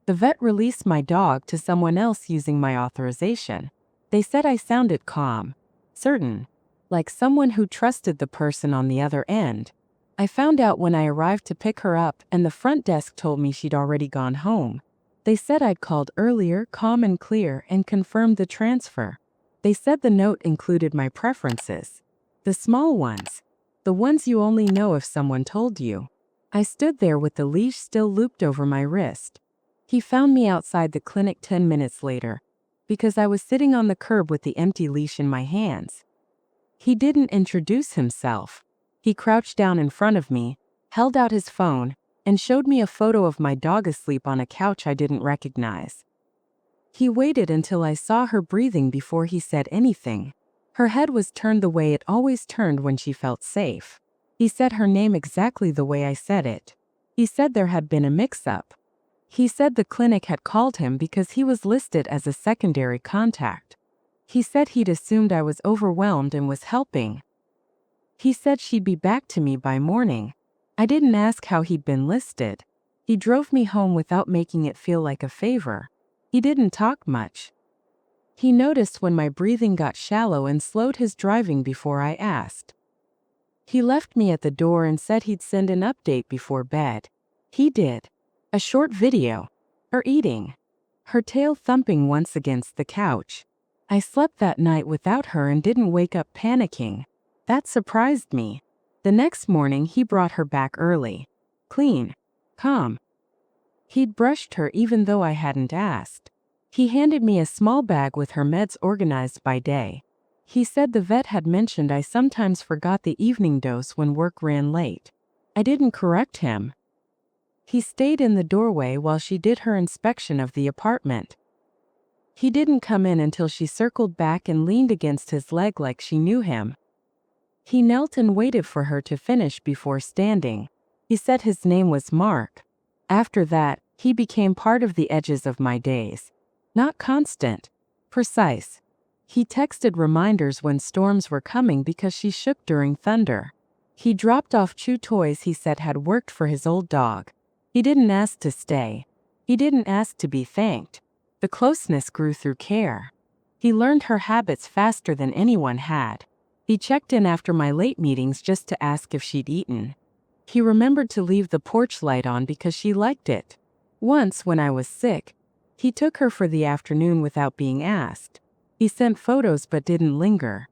The vet released my dog to someone else using my authorization. They said I sounded calm, certain, like someone who trusted the person on the other end. I found out when I arrived to pick her up, and the front desk told me she'd already gone home. They said I'd called earlier, calm and clear, and confirmed the transfer. They said the note included my preferences. The small ones. The ones you only know if someone told you. I stood there with the leash still looped over my wrist. He found me outside the clinic 10 minutes later, because I was sitting on the curb with the empty leash in my hands. He didn't introduce himself. He crouched down in front of me, held out his phone, and showed me a photo of my dog asleep on a couch I didn't recognize. He waited until I saw her breathing before he said anything. Her head was turned the way it always turned when she felt safe. He said her name exactly the way I said it. He said there had been a mix-up. He said the clinic had called him because he was listed as a secondary contact. He said he'd assumed I was overwhelmed and was helping. He said she'd be back to me by morning. I didn't ask how he'd been listed. He drove me home without making it feel like a favor. He didn't talk much. He noticed when my breathing got shallow and slowed his driving before I asked. He left me at the door and said he'd send an update before bed. He did. A short video. Her eating. Her tail thumping once against the couch. I slept that night without her and didn't wake up panicking. That surprised me. The next morning he brought her back early. Clean. Calm. He'd brushed her even though I hadn't asked. He handed me a small bag with her meds organized by day. He said the vet had mentioned I sometimes forgot the evening dose when work ran late. I didn't correct him. He stayed in the doorway while she did her inspection of the apartment. He didn't come in until she circled back and leaned against his leg like she knew him. He knelt and waited for her to finish before standing. He said his name was Mark. After that, he became part of the edges of my days. Not constant. Precise. He texted reminders when storms were coming because she shook during thunder. He dropped off chew toys he said had worked for his old dog. He didn't ask to stay. He didn't ask to be thanked. The closeness grew through care. He learned her habits faster than anyone had. He checked in after my late meetings just to ask if she'd eaten. He remembered to leave the porch light on because she liked it. Once, when I was sick, he took her for the afternoon without being asked. He sent photos but didn't linger.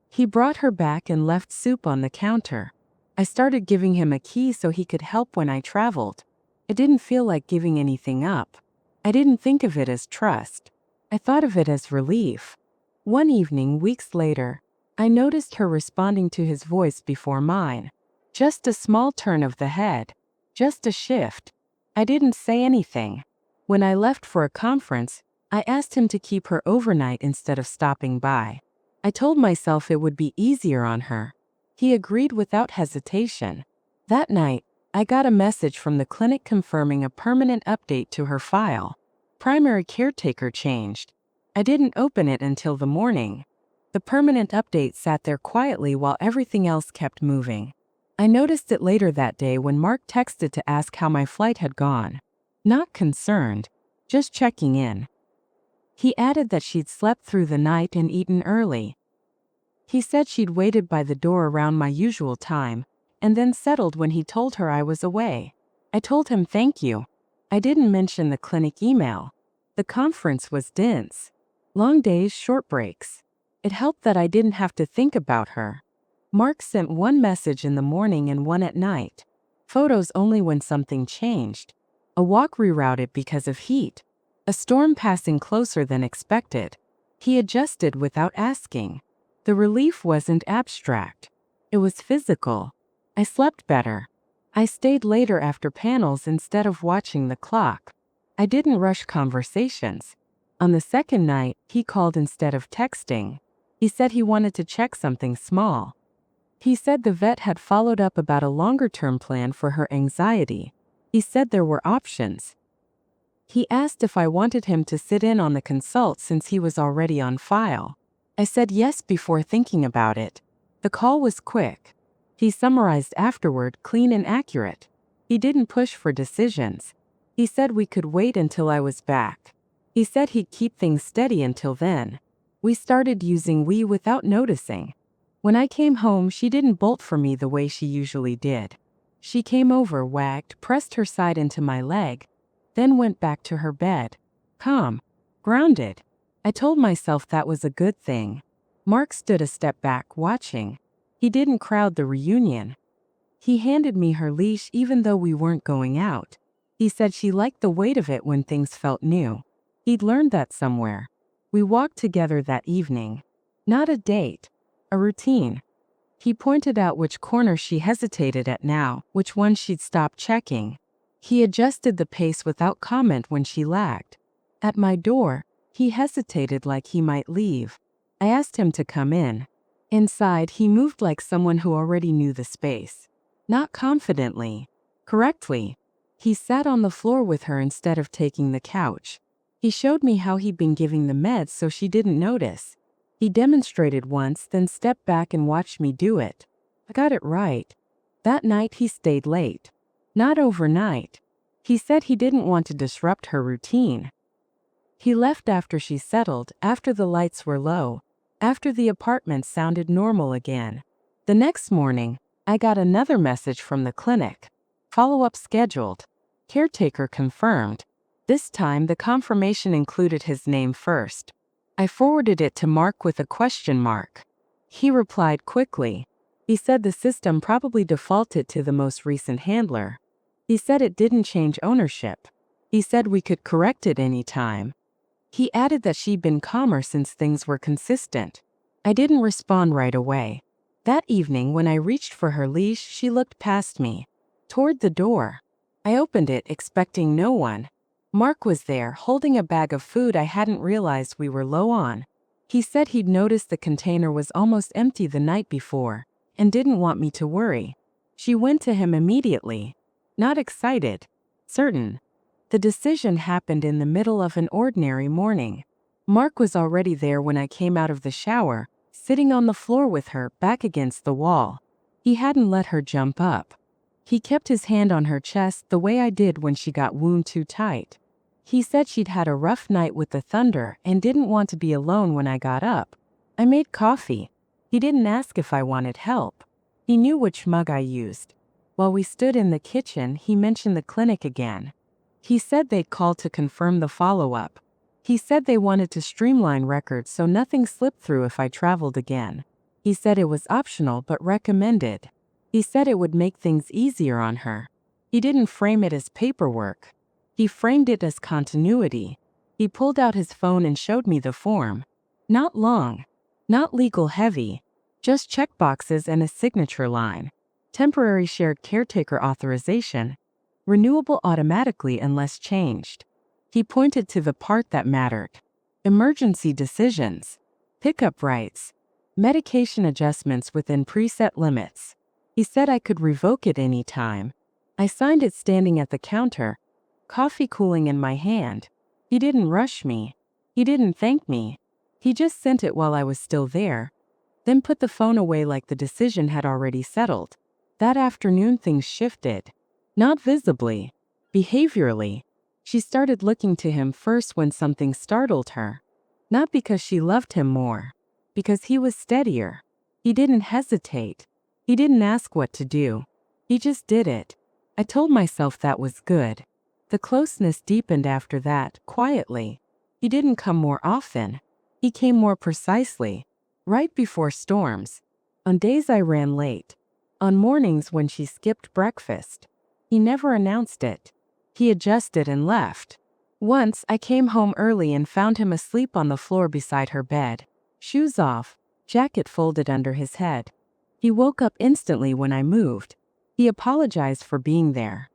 He brought her back and left soup on the counter. I started giving him a key so he could help when I traveled. It didn't feel like giving anything up. I didn't think of it as trust. I thought of it as relief. One evening, weeks later, I noticed her responding to his voice before mine. Just a small turn of the head. Just a shift. I didn't say anything. When I left for a conference, I asked him to keep her overnight instead of stopping by. I told myself it would be easier on her. He agreed without hesitation. That night, I got a message from the clinic confirming a permanent update to her file. Primary caretaker changed. I didn't open it until the morning. The permanent update sat there quietly while everything else kept moving. I noticed it later that day when Mark texted to ask how my flight had gone. Not concerned, just checking in. He added that she'd slept through the night and eaten early. He said she'd waited by the door around my usual time, and then settled when he told her I was away. I told him thank you. I didn't mention the clinic email. The conference was dense. Long days, short breaks. It helped that I didn't have to think about her. Mark sent one message in the morning and one at night. Photos only when something changed. A walk rerouted because of heat. A storm passing closer than expected. He adjusted without asking. The relief wasn't abstract. It was physical. I slept better. I stayed later after panels instead of watching the clock. I didn't rush conversations. On the second night, he called instead of texting. He said he wanted to check something small. He said the vet had followed up about a longer-term plan for her anxiety. He said there were options. He asked if I wanted him to sit in on the consult since he was already on file. I said yes before thinking about it. The call was quick. He summarized afterward, clean and accurate. He didn't push for decisions. He said we could wait until I was back. He said he'd keep things steady until then. We started using we without noticing. When I came home, she didn't bolt for me the way she usually did. She came over, wagged, pressed her side into my leg, then went back to her bed. Calm. Grounded. I told myself that was a good thing. Mark stood a step back, watching. He didn't crowd the reunion. He handed me her leash even though we weren't going out. He said she liked the weight of it when things felt new. He'd learned that somewhere. We walked together that evening. Not a date. A routine. He pointed out which corner she hesitated at now, which one she'd stop checking. He adjusted the pace without comment when she lagged. At my door, he hesitated like he might leave. I asked him to come in. Inside, he moved like someone who already knew the space. Not confidently. Correctly. He sat on the floor with her instead of taking the couch. He showed me how he'd been giving the meds so she didn't notice. He demonstrated once, then stepped back and watched me do it. I got it right. That night he stayed late. Not overnight. He said he didn't want to disrupt her routine. He left after she settled, after the lights were low, after the apartment sounded normal again. The next morning, I got another message from the clinic. Follow-up scheduled. Caretaker confirmed. This time the confirmation included his name first. I forwarded it to Mark with a question mark. He replied quickly. He said the system probably defaulted to the most recent handler. He said it didn't change ownership. He said we could correct it any time. He added that she'd been calmer since things were consistent. I didn't respond right away. That evening, when I reached for her leash, she looked past me, toward the door. I opened it, expecting no one. Mark was there, holding a bag of food I hadn't realized we were low on. He said he'd noticed the container was almost empty the night before, and didn't want me to worry. She went to him immediately. Not excited. Certain. The decision happened in the middle of an ordinary morning. Mark was already there when I came out of the shower, sitting on the floor with her, back against the wall. He hadn't let her jump up. He kept his hand on her chest the way I did when she got wound too tight. He said she'd had a rough night with the thunder and didn't want to be alone when I got up. I made coffee. He didn't ask if I wanted help. He knew which mug I used. While we stood in the kitchen, he mentioned the clinic again. He said they'd called to confirm the follow-up. He said they wanted to streamline records so nothing slipped through if I traveled again. He said it was optional but recommended. He said it would make things easier on her. He didn't frame it as paperwork. He framed it as continuity. He pulled out his phone and showed me the form. Not long. Not legal heavy. Just checkboxes and a signature line. Temporary shared caretaker authorization. Renewable automatically unless changed. He pointed to the part that mattered. Emergency decisions. Pickup rights. Medication adjustments within preset limits. He said I could revoke it any time. I signed it standing at the counter, coffee cooling in my hand. He didn't rush me. He didn't thank me. He just sent it while I was still there, then put the phone away like the decision had already settled. That afternoon things shifted. Not visibly. Behaviorally. She started looking to him first when something startled her. Not because she loved him more. Because he was steadier. He didn't hesitate. He didn't ask what to do. He just did it. I told myself that was good. The closeness deepened after that, quietly. He didn't come more often. He came more precisely. Right before storms. On days I ran late. On mornings when she skipped breakfast. He never announced it. He adjusted and left. Once I came home early and found him asleep on the floor beside her bed. Shoes off, jacket folded under his head. He woke up instantly when I moved. He apologized for being there.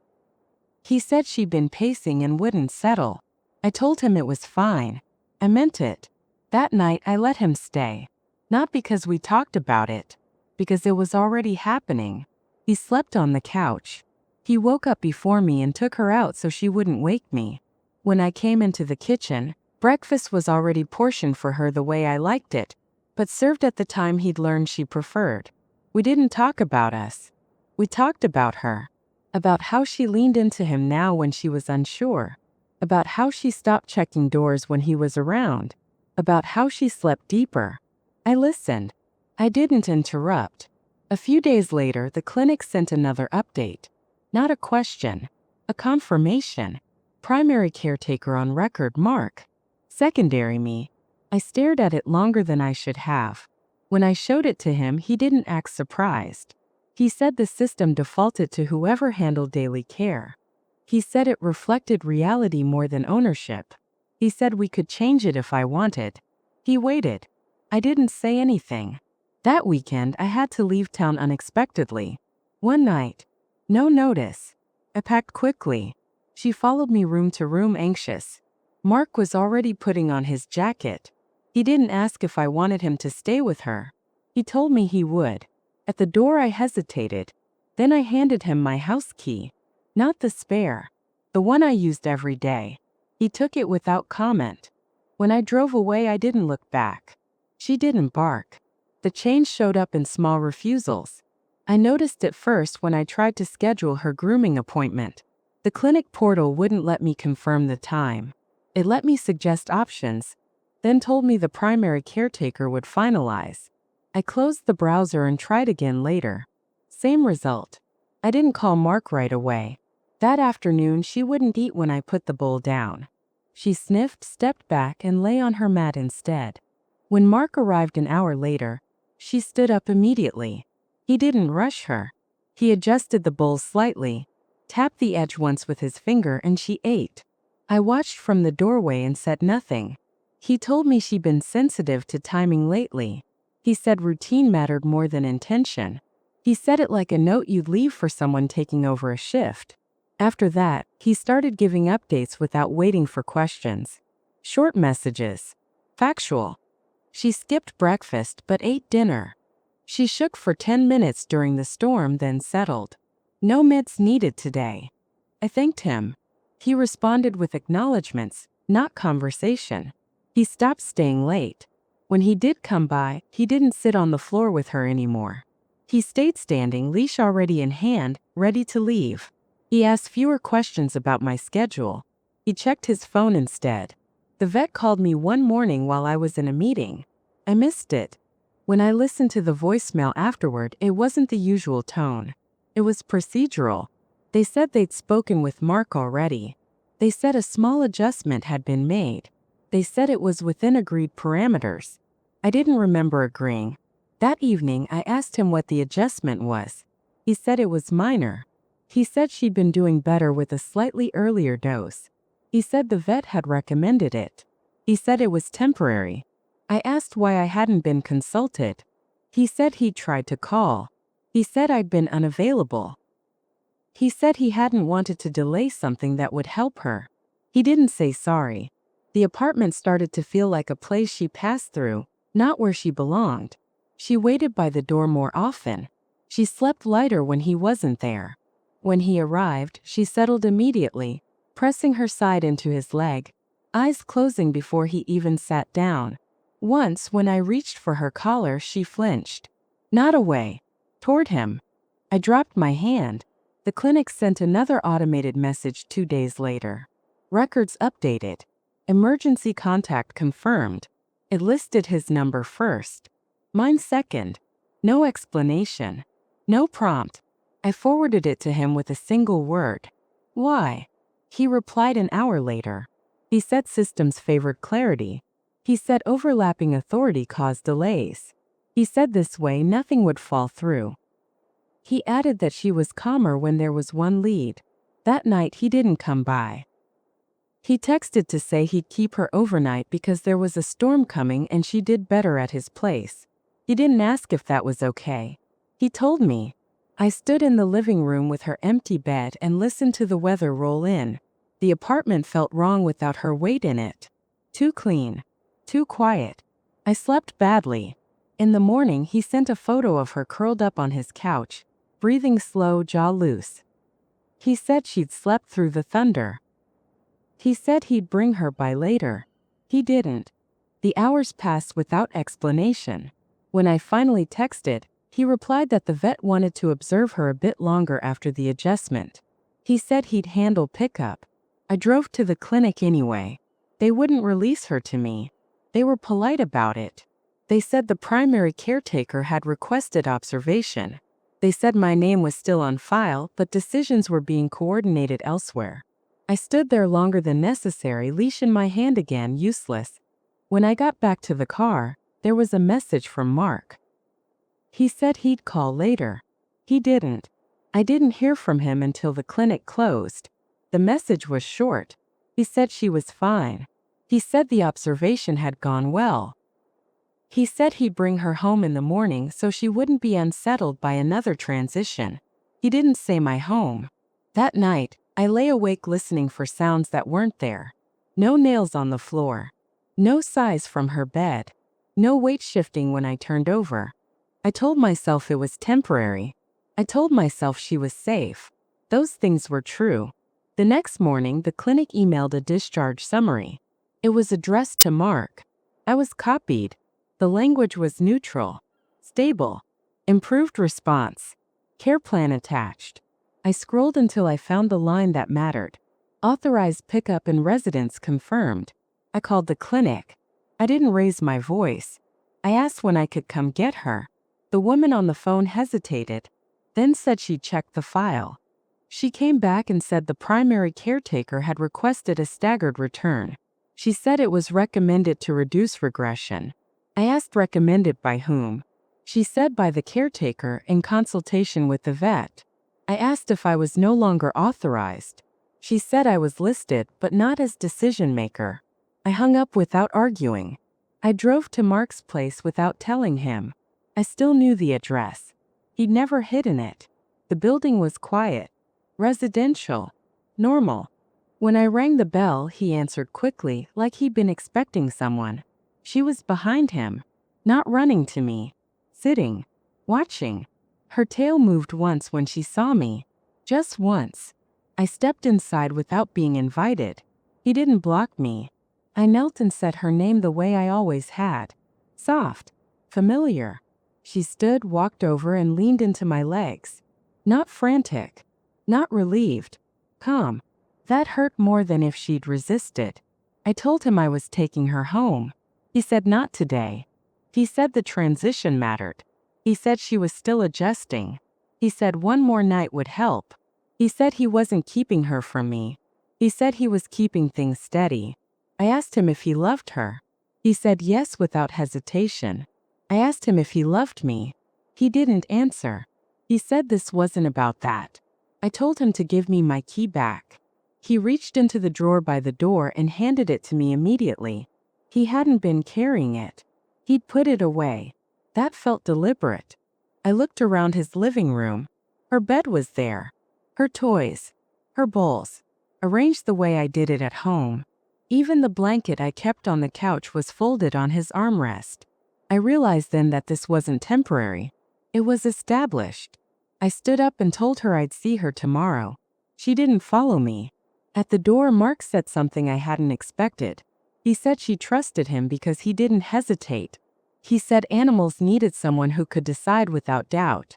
He said she'd been pacing and wouldn't settle. I told him it was fine. I meant it. That night I let him stay. Not because we talked about it. Because it was already happening. He slept on the couch. He woke up before me and took her out so she wouldn't wake me. When I came into the kitchen, breakfast was already portioned for her the way I liked it, but served at the time he'd learned she preferred. We didn't talk about us. We talked about her. about how she leaned into him now when she was unsure, about how she stopped checking doors when he was around, about how she slept deeper. I listened. I didn't interrupt. A few days later, the clinic sent another update. Not a question, a confirmation. Primary caretaker on record, Mark. Secondary me. I stared at it longer than I should have. When I showed it to him, he didn't act surprised. He said the system defaulted to whoever handled daily care. He said it reflected reality more than ownership. He said we could change it if I wanted. He waited. I didn't say anything. That weekend, I had to leave town unexpectedly. One night. No notice. I packed quickly. She followed me room to room, anxious. Mark was already putting on his jacket. He didn't ask if I wanted him to stay with her. He told me he would. At the door, I hesitated. Then I handed him my house key. Not the spare. The one I used every day. He took it without comment. When I drove away, I didn't look back. She didn't bark. The change showed up in small refusals. I noticed it first when I tried to schedule her grooming appointment. The clinic portal wouldn't let me confirm the time. It let me suggest options, then told me the primary caretaker would finalize. I closed the browser and tried again later. Same result. I didn't call Mark right away. That afternoon, she wouldn't eat when I put the bowl down. She sniffed, stepped back, and lay on her mat instead. When Mark arrived an hour later, she stood up immediately. He didn't rush her. He adjusted the bowl slightly, tapped the edge once with his finger, and she ate. I watched from the doorway and said nothing. He told me she'd been sensitive to timing lately. He said routine mattered more than intention. He said it like a note you'd leave for someone taking over a shift. After that, he started giving updates without waiting for questions. Short messages. Factual. She skipped breakfast but ate dinner. She shook for 10 minutes during the storm, then settled. No meds needed today. I thanked him. He responded with acknowledgments, not conversation. He stopped staying late. When he did come by, he didn't sit on the floor with her anymore. He stayed standing, leash already in hand, ready to leave. He asked fewer questions about my schedule. He checked his phone instead. The vet called me one morning while I was in a meeting. I missed it. When I listened to the voicemail afterward, it wasn't the usual tone. It was procedural. They said they'd spoken with Mark already. They said a small adjustment had been made. They said it was within agreed parameters. I didn't remember agreeing. That evening, I asked him what the adjustment was. He said it was minor. He said she'd been doing better with a slightly earlier dose. He said the vet had recommended it. He said it was temporary. I asked why I hadn't been consulted. He said he'd tried to call. He said I'd been unavailable. He said he hadn't wanted to delay something that would help her. He didn't say sorry. The apartment started to feel like a place she passed through, not where she belonged. She waited by the door more often. She slept lighter when he wasn't there. When he arrived, she settled immediately, pressing her side into his leg, eyes closing before he even sat down. Once, when I reached for her collar, she flinched. Not away. Toward him. I dropped my hand. The clinic sent another automated message 2 days later. Records updated. Emergency contact confirmed. It listed his number first. Mine second. No explanation. No prompt. I forwarded it to him with a single word. Why? He replied an hour later. He said systems favored clarity. He said overlapping authority caused delays. He said this way nothing would fall through. He added that she was calmer when there was one lead. That night he didn't come by. He texted to say he'd keep her overnight because there was a storm coming and she did better at his place. He didn't ask if that was okay. He told me. I stood in the living room with her empty bed and listened to the weather roll in. The apartment felt wrong without her weight in it. Too clean. Too quiet. I slept badly. In the morning, he sent a photo of her curled up on his couch, breathing slow, jaw loose. He said she'd slept through the thunder. He said he'd bring her by later. He didn't. The hours passed without explanation. When I finally texted, He replied that the vet wanted to observe her a bit longer after the adjustment. He said he'd handle pickup. I drove to the clinic anyway. They wouldn't release her to me. They were polite about it. They said the primary caretaker had requested observation. They said my name was still on file, but decisions were being coordinated elsewhere. I stood there longer than necessary, leash in my hand again, useless. When I got back to the car, there was a message from Mark. He said he'd call later. He didn't. I didn't hear from him until the clinic closed. The message was short. He said she was fine. He said the observation had gone well. He said he'd bring her home in the morning so she wouldn't be unsettled by another transition. He didn't say my home. That night, I lay awake listening for sounds that weren't there. No nails on the floor. No sighs from her bed. No weight shifting when I turned over. I told myself it was temporary. I told myself she was safe. Those things were true. The next morning, the clinic emailed a discharge summary. It was addressed to Mark. I was copied. The language was neutral. Stable. Improved response. Care plan attached. I scrolled until I found the line that mattered. Authorized pickup and residence confirmed. I called the clinic. I didn't raise my voice. I asked when I could come get her. The woman on the phone hesitated, then said she'd checked the file. She came back and said the primary caretaker had requested a staggered return. She said it was recommended to reduce regression. I asked recommended by whom. She said by the caretaker in consultation with the vet. I asked if I was no longer authorized. She said I was listed but not as decision maker. I hung up without arguing. I drove to Mark's place without telling him. I still knew the address. He'd never hidden it. The building was quiet. Residential. Normal. When I rang the bell, he answered quickly, like he'd been expecting someone. She was behind him. Not running to me. Sitting. Watching. Her tail moved once when she saw me. Just once. I stepped inside without being invited. He didn't block me. I knelt and said her name the way I always had. Soft. Familiar. She stood, walked over, and leaned into my legs. Not frantic. Not relieved. Calm. That hurt more than if she'd resisted. I told him I was taking her home. He said not today. He said the transition mattered. He said she was still adjusting. He said one more night would help. He said he wasn't keeping her from me. He said he was keeping things steady. I asked him if he loved her. He said yes without hesitation. I asked him if he loved me. He didn't answer. He said this wasn't about that. I told him to give me my key back. He reached into the drawer by the door and handed it to me immediately. He hadn't been carrying it. He'd put it away. That felt deliberate. I looked around his living room. Her bed was there. Her toys. Her bowls. Arranged the way I did it at home. Even the blanket I kept on the couch was folded on his armrest. I realized then that this wasn't temporary. It was established. I stood up and told her I'd see her tomorrow. She didn't follow me. At the door, Mark said something I hadn't expected. He said she trusted him because he didn't hesitate. He said animals needed someone who could decide without doubt.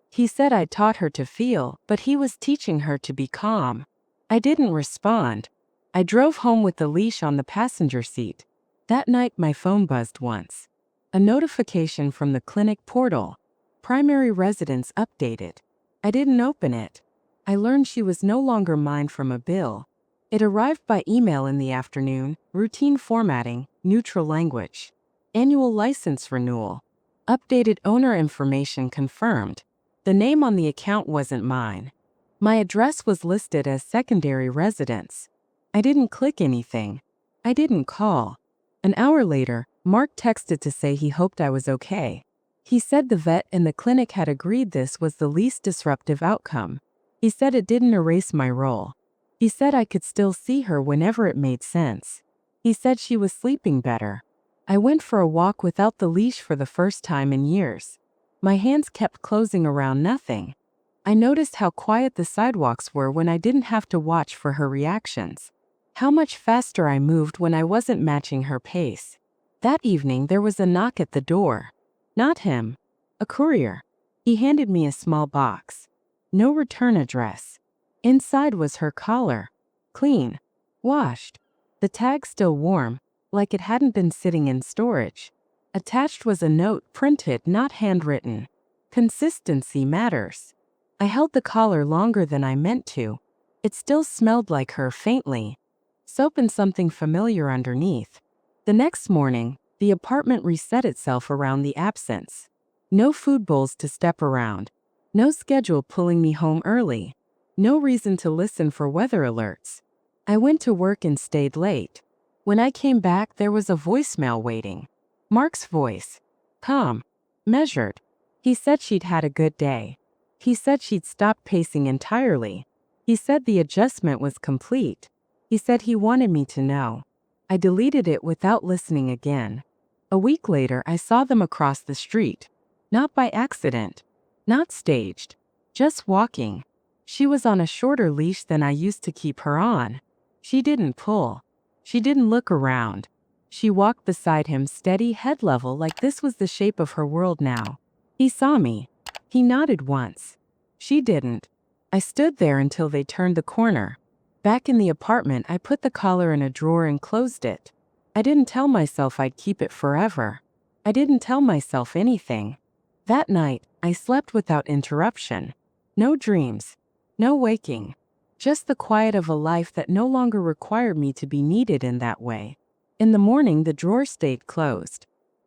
He said I'd taught her to feel, but he was teaching her to be calm. I didn't respond. I drove home with the leash on the passenger seat. That night my phone buzzed once. A notification from the clinic portal. Primary residence updated. I didn't open it. I learned she was no longer mine from a bill. It arrived by email in the afternoon, routine formatting, neutral language. Annual license renewal. Updated owner information confirmed. The name on the account wasn't mine. My address was listed as secondary residence. I didn't click anything. I didn't call. An hour later, Mark texted to say he hoped I was okay. He said the vet and the clinic had agreed this was the least disruptive outcome. He said it didn't erase my role. He said I could still see her whenever it made sense. He said she was sleeping better. I went for a walk without the leash for the first time in years. My hands kept closing around nothing. I noticed how quiet the sidewalks were when I didn't have to watch for her reactions. How much faster I moved when I wasn't matching her pace. That evening there was a knock at the door. Not him. A courier. He handed me a small box. No return address. Inside was her collar. Clean. Washed. The tag still warm, like it hadn't been sitting in storage. Attached was a note printed, not handwritten. Consistency matters. I held the collar longer than I meant to. It still smelled like her faintly. Soap and something familiar underneath. The next morning, the apartment reset itself around the absence. No food bowls to step around. No schedule pulling me home early. No reason to listen for weather alerts. I went to work and stayed late. When I came back, there was a voicemail waiting. Mark's voice. Calm. Measured. He said she'd had a good day. He said she'd stopped pacing entirely. He said the adjustment was complete. He said he wanted me to know. I deleted it without listening again. A week later, I saw them across the street. Not by accident. Not staged. Just walking. She was on a shorter leash than I used to keep her on. She didn't pull. She didn't look around. She walked beside him, steady, head level, like this was the shape of her world now. He saw me. He nodded once. She didn't. I stood there until they turned the corner. Back in the apartment, I put the collar in a drawer and closed it. I didn't tell myself I'd keep it forever. I didn't tell myself anything. That night, I slept without interruption. No dreams. No waking. Just the quiet of a life that no longer required me to be needed in that way. In the morning, the drawer stayed closed.